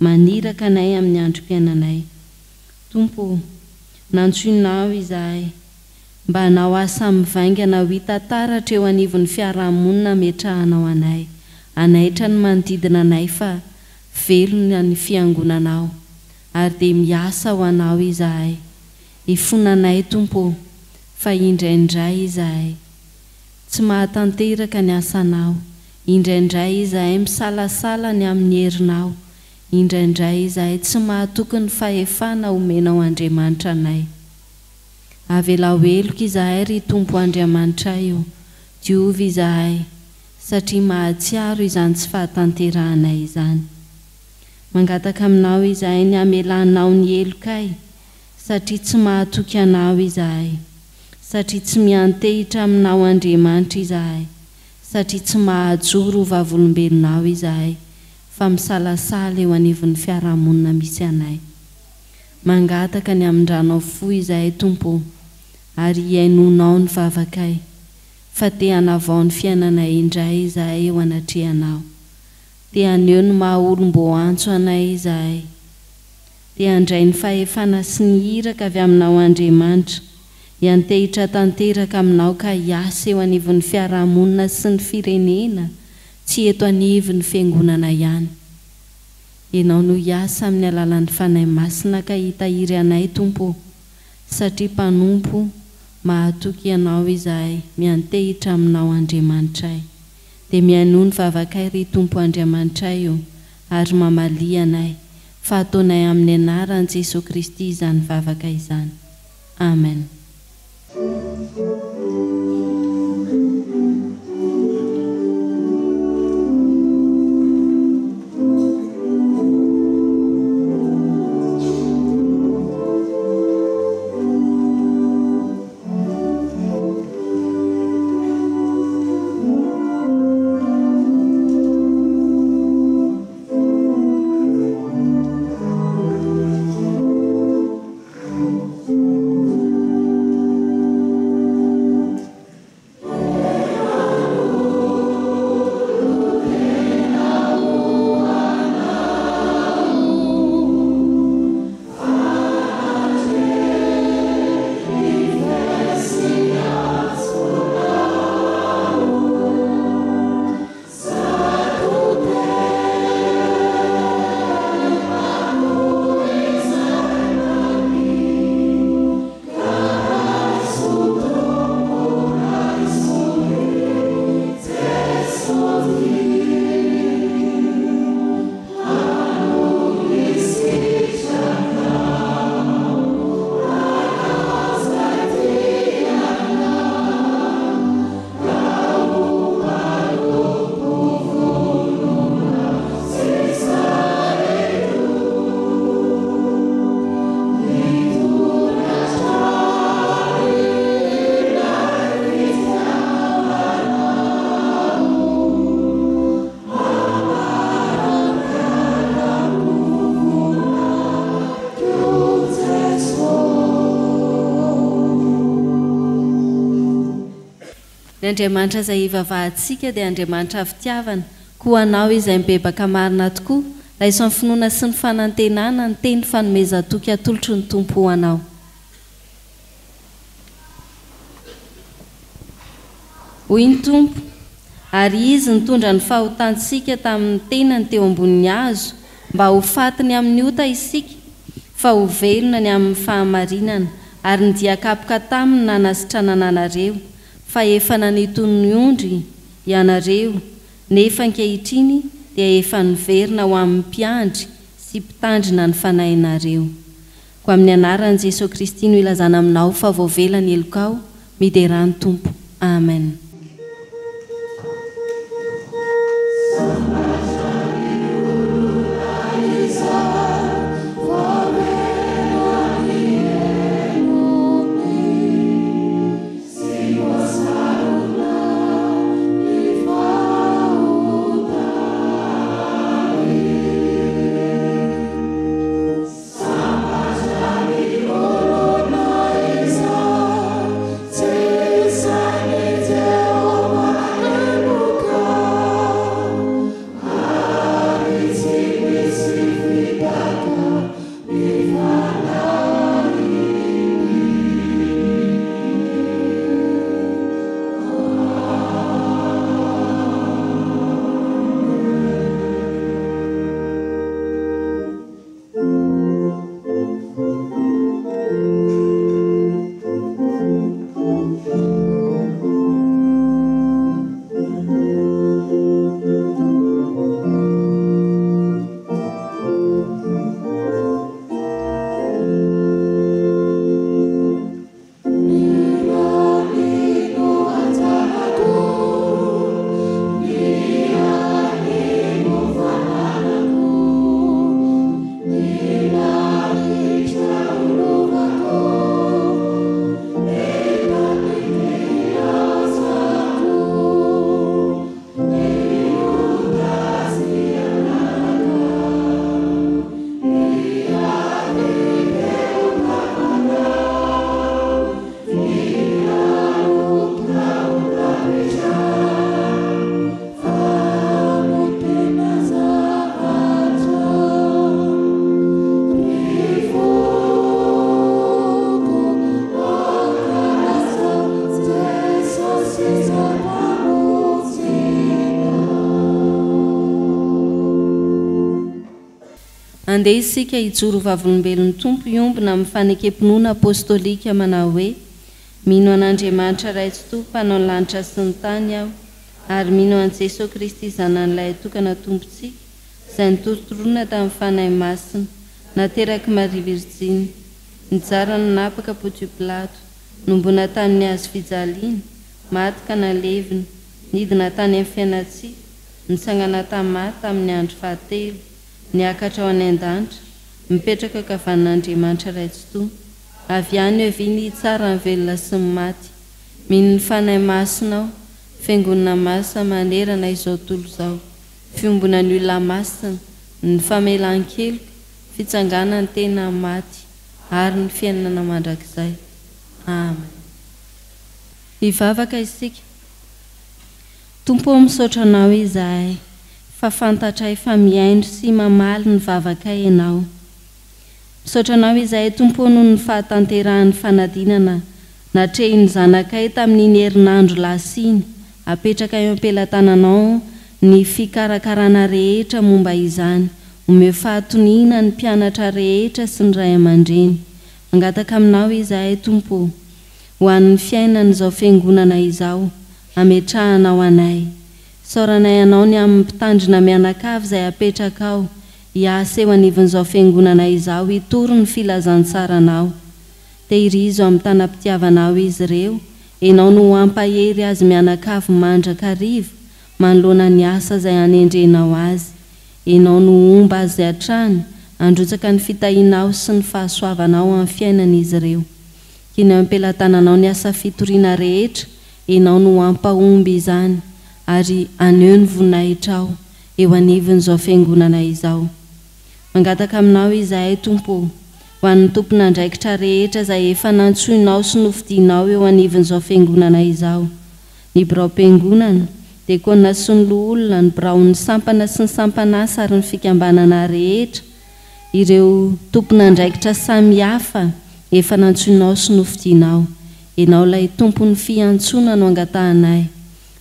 maniraka anay amin'ny androm-piainanay tompo nantsoinao izahay mba hanao asa mivaingana ho hitantaratra eo anivon'ny fiarahamonina metrahanao anay anaitra ny manodidina anay fa velona ny fiangonanao ary dia miasa ho anao izahay ifonanay tompo fa indraindray izahay tsy mahatanteraka ny asanao indraindray izahay misalasala ny amin'ny herinao indraindray izahay tsy mahatoky ny fahefana omenao Andriamanitra anay avela heloka izahay ry tompo Andriamanitra io diovy izahay satria mahatsiaro izany tsy fahatanterahanay izany mangataka aminao izahay ny amelanao ny helokay satria tsy mahatoky anao izahay satria tsy miantehitra aminao Andriamanitra izahay satria tsy mahajoro ho vavolombelonao izahay fa misalasala eo anivon'ny fiarahamonina misy anay mangataka ny amindranao fo izahay tompo ary hiainonao ny vavakay fa te hanavao ny fiainanay indray izahay eo anatrehanao te haneo ny maha olombo antso anay izahay te handray ny fahefana sy ny hiraka avy aminao Andriamanitra hiantehitra tanteraka aminao ka hiasa eo anivon'ny fiarahamonina sy ny firenena tsy eto anivon'ny fiangonana ihany ianao no hiasa amin'ny alalan'ny fanahy masina ka hitahiry anay tompo satria mpanompo mahatoky ianao izahay miantehitra aminao Andriamanitray dia mihaino ny vavakay ry tompo Andriamanitray io ary mamalia anay fa ataonay amin'ny anaran'i Jesosy Kristy izany vavakay izany amen. ny andriamanitra izay ivavahantsika dia andriamanitra fitiavana koa anao izay mibebaka marina tokoa raha iso ny finoana sy ny fanantenana ny teny fanomezatoky atolotry ny tompo ho anao. Hoy ny tompo, ary izy nitondra ny fahotantsika tamin'ny tenany teo ambonin'ny hazo mba ho fatiny amin'ny ota isika fa ho velona ny amin'ny fahamarinana ary nidiakapoka taminy nanasitranana anareo fa efa nanitony ondry ianareo nefa ankehitriny dia efa niverina ho amin'ny mpiandry sy mpitandrina ny fanahinareo. Ko amin'ny anaran'i Jesosy Kristy no ilazana aminao fa voavelany elokao miderany tompo. Amen. Andeha isika hijoro vavolombelon'ny tompo iombona amin'ny fanekempinoana apôstôlika manao hoe: mino an'Andriamanitra raitsy tompo mpanao ny lanitra sy ny tany aho, ary mino an' Jesosy Kristy zanan'ilay tokana tompontsika izay nitorotoroana tamin'ny fanahy masina nateraky Maria Virjiny, nijara ny napaka Pontius Pilato, nombona tamin'ny hazo fijaliana, maty ka nalevina, nidina tany amin'ny fiainatsika, nitsangana tamaty tamin'ny andro fahatelo, niakatra ao any an-danitra, mipetraka kavanan'Andriamanitra raitsy tompo, avy any eviny tsara ny velona sy ny maty. Mino ny fanahy masina aho, fiangonana masina manerana izao tolo izao, fiombona ny olona masina, ny famelan-keloka, fitsanganany tena maty, ary ny fiainana mandrakizay. Amen. Hivavaka isika. Tompo misaotra anao izahay, fa fantatray fa miaindro sy mamaly ny vavakay ianao. Misaotra anao izahay tompo noho ny fahatanterahany fanadinana natrehiny zanakay tamin'iny herinandro lasiny, apetraka eo am-pelatananao ny fikarakarana rehetra momba izany, omeo fahatoniana ny mpianatra rehetra sy ny ray aman-dreny. Mangataka aminao izahay tompo, ho an'ny fiainana izao fiangonana izao, ametrahanao anay. Saoranay anao ny amin'ny mpitandrina mianakavy izay apetraka ao, hiasa eo anivon'izao fiangonana izao, hitoro ny filazantsaranao. Tehirizo amin'ny tanam-pitiavanao izy ireo, enao no ampahery azy mianakavy mandrakarivo, manoloana ny asa izay anendrenao azy. Enao no omba azy hatrany, androtsaka ny fitahinao sy ny fahasoavanao amin'ny fiainan'izy ireo. Kiny am-pelatananao ny asa fitoriana rehetra, enao no ampahomby izany, ary aneo ny voninahitra eo anivon'izao fiangonana izao. Mangataka aminao izahay tompo, ho an'ny tompon'andraikitra rehetra izay efa nantsoinao sy nofidinao eo anivon'izao fiangonana izao. ny birao am-piangonana dia koana sy ny loolona ny birao ny sampana sy ny sampanasa ary ny fikambanana rehetra ireo tompona ndraikitra samy hafa efa nantsoinao sy nofidianao ianao ilay tompony fiantsona no angatahanay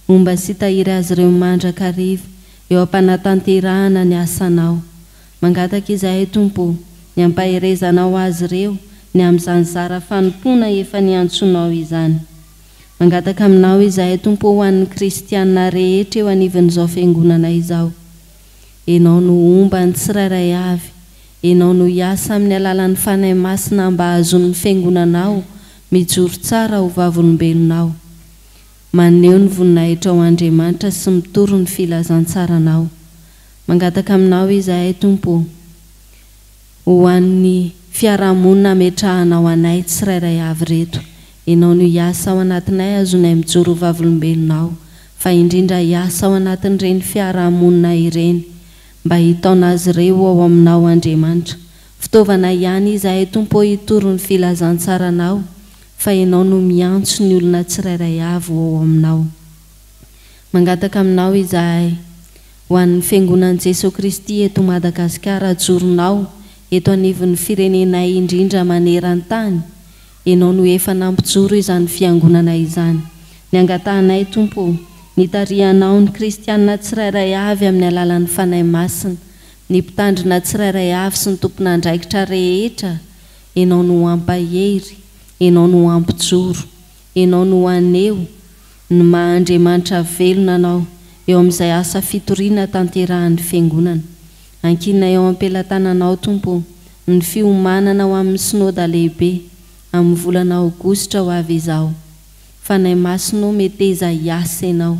omba sy tahiry azy ireo mandrakariva eo ampanatanterahana ny asanao mangataka izahay tompo ny ampaherezanao azy ireo ny amin'izany zara fanompona efa niantsonao izany mangataka aminao izahay tompo ho an'ny kristianina rehetra eo anivon'izao fiangonana izao ianao no omba ny tsirairay avy ianao no hiasa amin'ny alalan'ny fanahy masina mba ahazon'ny fiangonanao mijoro tsara ho vavolombelonao maneho ny voninahitra ao Andriamanitra sy mitoro ny filazantsaranao mangataka aminao izahay tompo ho an'ny fiarahamonina ametrahanao anay tsirairay avy reto ianao no hiasa ao anatinay azonay mijoro ho vavolombelonao fa indrindra hiasa ao anatin'ireny fiarahamonina ireny mba hitaona azy ireo ao aminao Andriamanitra fitaovana ihany izahay tompo hitoro ny filazantsaranao fa ianao no miantso ny olona tsirairay avy ao aminao mangataka aminao izahay ho an'ny fiangonan'i Jesosy Kristy eto Madagasikara joronao eto anivon'ny firenenay indrindra maneran-tany ianao no efa nampijoro izany fiangonana izany ny angatahanay tompo nitarihanao ny kristianina tsirairay avy amin'ny alalan'ny fanahy masina ny mpitandrina tsirairay avy sy ny tompona andraikitra rehetra ianao no ampahery ianao no ampijoro ianao no aneho ny maha-Andriamanitra velona anao eo amin'izay asa fitoriana tanterahan'ny fiangonana ankinina eo am-pelatananao tompo ny fiomanana ho amin'ny sinoda lehibe amin'ny volana aogositra ho avy izao fanahy masina meteza hiasa ianao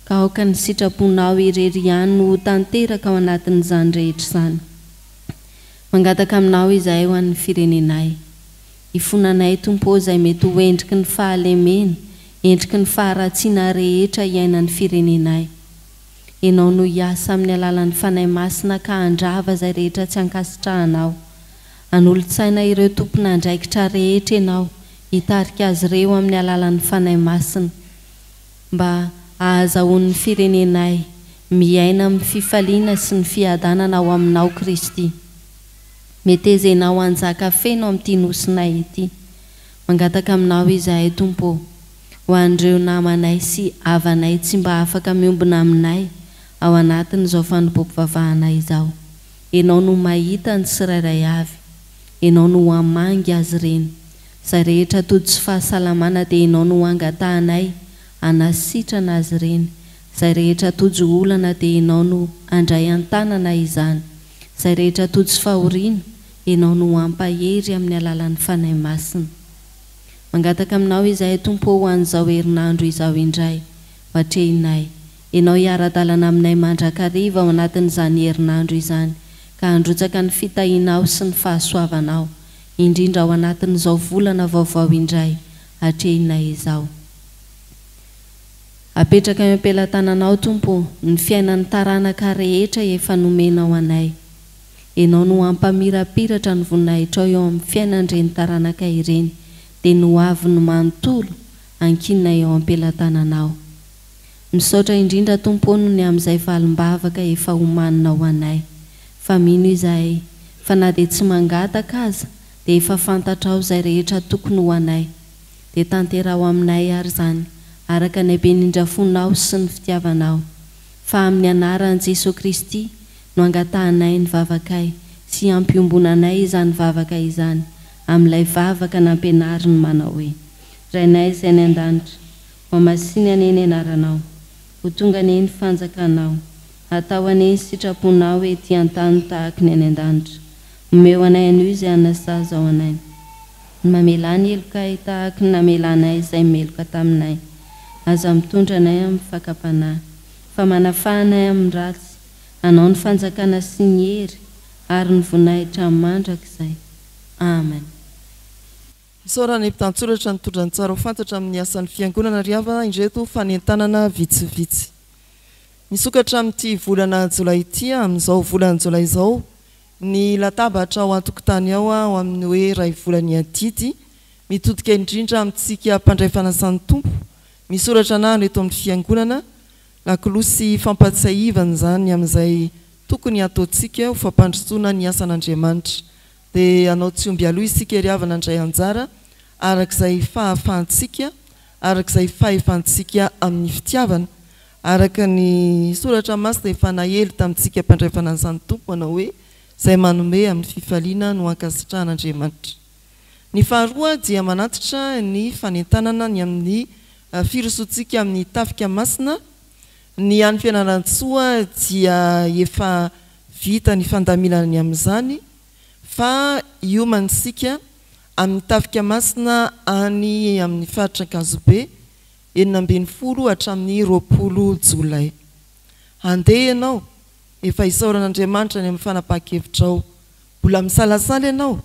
ka aoka ny sitraponao irery ihany no tanteraka ao anatin'izany rehetra izany mangataka aminao izahay ho an'ny firenenay ifonanay tompo izay mety ho endriky ny fahalemena endriky ny faharatsiana rehetra iainan'ny firenenay ianao no hiasa amin'ny alalan'ny fanahy masina ka handrava izay rehetra tsy ankasitrahanao anolo-tsaina ireo tompona andraikitra rehetra ianao hitarika azy ireo amin'ny alalan'ny fanahy masina mba ahazahoan'ny firenenay miaina amin'ny fifaliana sy ny fiadanana ao aminao Kristy metezenao anjaka feno amin'ity nosinay ity mangataka aminao izahay tompo ho an'ireo namanay sy havanay tsy mba afaka miombina aminay ao anatin'izao fanompoam-pivavahana izao ianao no mahita ny tsirairay avy ianao no hamangy azy ireny izay rehetra tody sy fahasalamana dia ianao no angatahanay hanasitrana azy ireny izay rehetra tojo olana dia ianao no andray an-tanana izany izay rehetra tojo sy fahoriana ianao no ampahery amin'ny alalan'ny fanahy masina mangataka aminao izahay tompo ho an'izao herinandro izao indray hatrehinay ianao hiara-dalana aminay mandrakariva ao anatin'izany herinandro izany ka handrotsaka ny fitahinao sy ny fahasoavanao indrindra ao anatin'izao volana vaovao indray hatrehinay izao apetraka eo am-pelatananao tompo ny fiainan'ny taranaka rehetra efa nomenao anay ianao no ampamirapiratra ny voninahitrao eo amin'ny fiainan'ireny taranaka ireny dia no avy ny manontolo ankinina eo am-pelatananao misaotra indrindra tompony ny amin'izay valim-bavaka efa homaninao anay fa mino izahay fa na dia tsy mangataka aza dia efa fantatrao izay rehetra tokony ho anay dia tanterao aminay ary izany araka ny habenindrafonao sy ny fitiavanao fa amin'ny anaran'i Jesosy Kristy no angatahanay ny vavakay sy ampiombonanay izany vavaka izany amin'ilay vavaka nampianariny manao hoe rainay izay ny an-danitra ho masiny aneny anaranao ho tonga aneny fanjakanao atao aneny sitraponao ety an-tany tahaka ny any an-danitra omeo anay anio izay anasaza ao anay ny mamelany elokay tahaka ny namelanay izay meloka taminay aza mitondra anay amin'ny fakapanahy fa manafahanay amin'ny ratsy anao ny fanjakana sy ny hery ary ny voninahitra mandrakizay amen misaorana mpitantsoratra nitondra ny tsara ho fantatra amin'ny asan'ny fiangonana riavana indreto fanentanana vitsivitsy misokatra amin'ity volana jolay ity amin'izao volana jolay izao ny latabatra ao an-tokotany ao amin'ny hoe ray volany adidy mitodika indrindra amintsika mpandraifanasany tompo misoratra anahny eto amin'ny fiangonana lakolosy fampatsiahivana zany amin'izay tokony ataontsika ho fampandrosoana ny asan'Andriamanitra dia anao tsy omby aloha isika riavana andray anjara arak'izay fahafahantsika arak'izay fahefantsika amin'ny fitiavana araka ny soratra masina efa nahely tamintsika mpandraifana an'izany tompo anao hoe izay manome amin'ny fifaliana no ankasitrahan'Andriamanitra. Ny faharoa dia manatitra ny fanentanana ny amin'ny firosotsika amin'ny tafika masina. Ny an'ny fianarantsoa dia efa vita ny fandaminana amin'izany fa iomansika amin'ny tafika masina any amin'ny faritra Ankazobe 20 hatramin'ny 20 Jolay. Handeha ianao efa isaoran'Andriamanitra ny amin'ny fanapahan-kevitrao, mbola misalasala ianao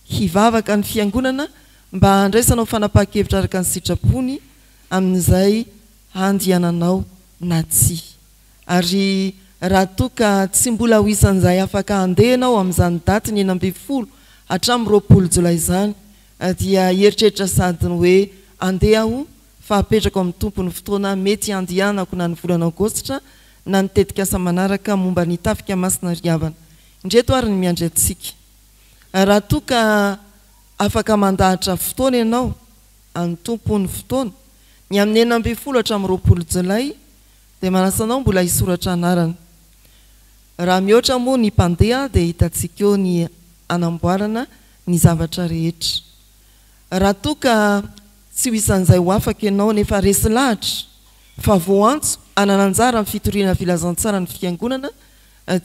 hivavaka ny fiangonana mba handraisanao fanapahan-kevitra araka ny sitrapony amin'izay handiananao na tsy. Ary raha toka tsy mbola ho isan'izay afaka handeha ianao amin'izany daty ny 20 hatramin'ny 20 Jolay izany dia eritreritra sady ny hoe andeha aho fa apetrako amin'ny tompony fotoana mety andianako na ny volana Aogositra na ny tetikasa manaraka momba ny tafika masina riavana. Indreto ary ny miandry antsika. Raha toka afaka mandahatra fotoana ianao amin'ny tompony fotoana ny amin'ny 20 hatramin'ny 20 Jolay dia manasanao mbola hisoratra anarana. Raha mihoatra moa ny mpandeha dia hitantsika eo ny anamboarana ny zavatra rehetra. Raha toka tsy ho isan'izay ho afaka ianao nefa resy lahatra fa voantso anananjara amin'ny fitoriana filazantsara ny fiangonana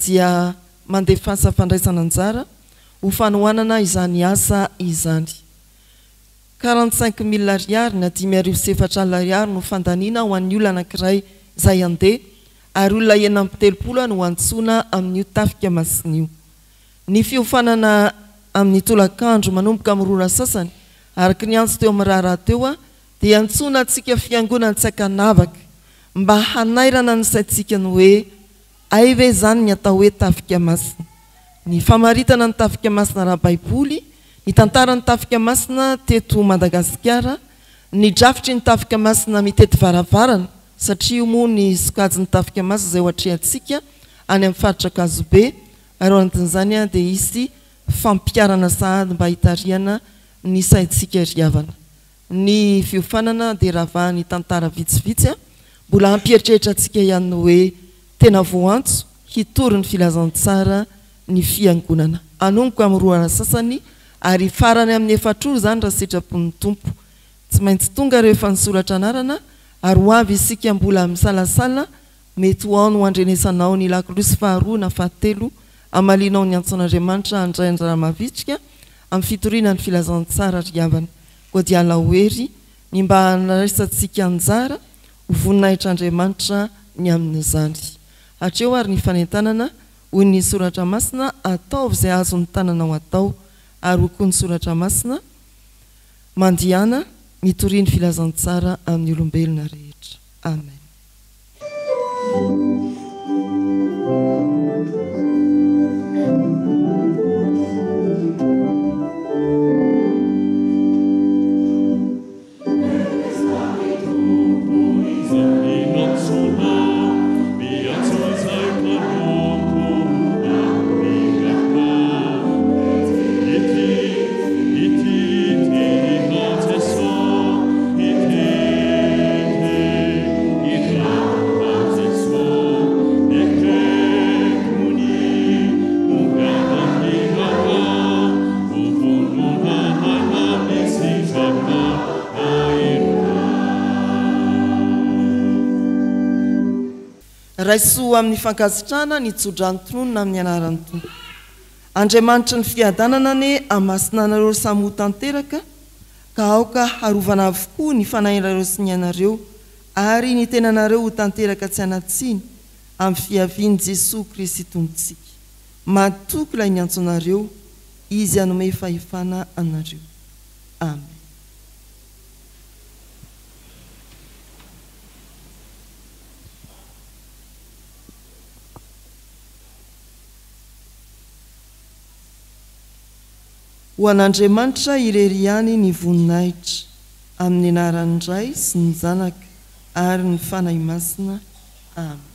dia mandefasa fandraisana anjara ho fanohanana izany asa izany. 45,000 ariary na 5,700 no fandaniana ho an'ny olona anankiray izay andeha ary olona 970 no antsoina amin'io tafika masin'io. Ny fiofanana amin'ny tolakandro manomboka amin'ny rora sasany araka ny antso teo amin'ny raharaha teo dia antsoina antsika fiangonana tsy akanavaka mba hanairana ny saintsika ny hoe ay ve zany ny atao hoe tafika masina. Ny famaritana ny tafika masina raha baiboly, ny tantaran'ny tafika masina teto Madagasikara, ny drafitry ny tafika masina mitety varavarana satria moa ny sokajin'ny tafika masina izay ohatrehantsika any amin'ny faritra Ankazobe ary antin'izany dia isy fampiarana sahady mba hitariana ny saintsika riavana. Ny fiofanana dia ravahany tantara vitsivitsy mbola hampieritreritra antsika ihany hoe tena voantso hitory ny filazantsara ny fiangonana. Anomboka amin'ny roa sasany ary farany amin'ny 4 zany raha sitrapon'ny tompo. Tsy maintsy tonga rehefa nisoratra anarana ary ho avy isika mbola misalasala mety ho ao no andrenesanao ny lakolosy faharoa na fahatelo amalinao ny antson'Andriamanitra handray anjara mavitrika amin'ny fitoriana ny filazantsara riavana. Koa dia lahoery ny mba handraisantsika anjara ho voninahitr'Andriamanitra ny amin'izany. Hatreo ary ny fanentanana hoy ny soratra masina ataovy izay azon'ny tananao atao ary hokoa ny soratra masina mandiana mitoriany filazantsara amin'ny olombelona rehetra. Amen. Raisoa amin'ny fankasitrana ny tsodrantronona amin'ny anaran'ny tompo. Andriamanitra ny fiadanana ne amasinanareo samy ho tanteraka ka aoka harovana avokoa ny fanahinareo sy ny anareo ary ny tenanareo ho tanteraka tsy anatsiny amin'ny fiaviany Jesosy Kristy tompontsika. Matoky ilay ny antsonareo, izy hanome fahefana anareo. Amen. Ho an'Andriamanitra irery ihany ny voninahitra amin'ny anaran'ny Ray sy ny Zanaka ary ny fanahy masina amen.